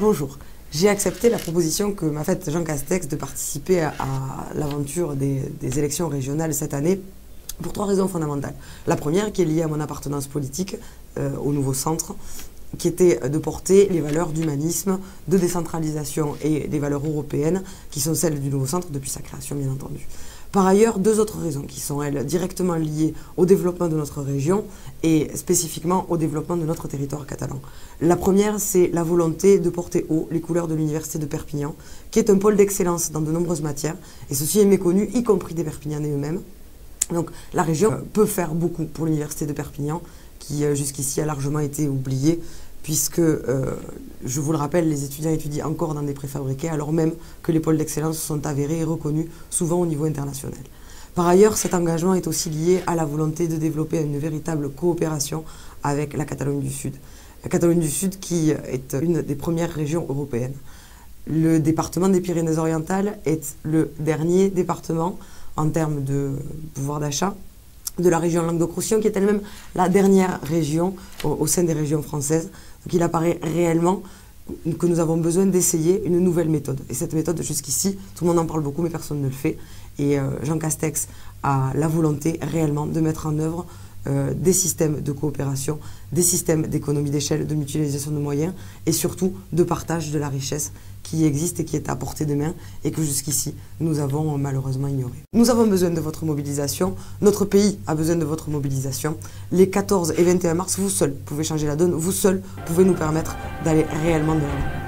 Bonjour, j'ai accepté la proposition que m'a faite Jean Castex de participer à l'aventure des élections régionales cette année pour 3 raisons fondamentales. La première, qui est liée à mon appartenance politique au nouveau centre, qui était de porter les valeurs d'humanisme, de décentralisation et des valeurs européennes qui sont celles du nouveau centre depuis sa création, bien entendu. Par ailleurs, 2 autres raisons qui sont, elles, directement liées au développement de notre région et spécifiquement au développement de notre territoire catalan. La première, c'est la volonté de porter haut les couleurs de l'Université de Perpignan, qui est un pôle d'excellence dans de nombreuses matières, et ceci est méconnu, y compris des Perpignanais eux-mêmes. Donc la région peut faire beaucoup pour l'Université de Perpignan, qui jusqu'ici a largement été oubliée, puisque, je vous le rappelle, les étudiants étudient encore dans des préfabriqués, alors même que les pôles d'excellence sont avérés et reconnus, souvent au niveau international. Par ailleurs, cet engagement est aussi lié à la volonté de développer une véritable coopération avec la Catalogne du Sud. La Catalogne du Sud qui est une des premières régions européennes. Le département des Pyrénées-Orientales est le dernier département en termes de pouvoir d'achat de la région Languedoc-Roussillon, qui est elle-même la dernière région au sein des régions françaises. Donc il apparaît réellement que nous avons besoin d'essayer une nouvelle méthode. Et cette méthode, jusqu'ici, tout le monde en parle beaucoup, mais personne ne le fait. Et Jean Castex a la volonté réellement de mettre en œuvre des systèmes de coopération, des systèmes d'économie d'échelle, de mutualisation de moyens et surtout de partage de la richesse qui existe et qui est à portée de main et que jusqu'ici nous avons malheureusement ignoré. Nous avons besoin de votre mobilisation, notre pays a besoin de votre mobilisation. Les 14 et 21 mars, vous seuls pouvez changer la donne, vous seuls pouvez nous permettre d'aller réellement de l'avant.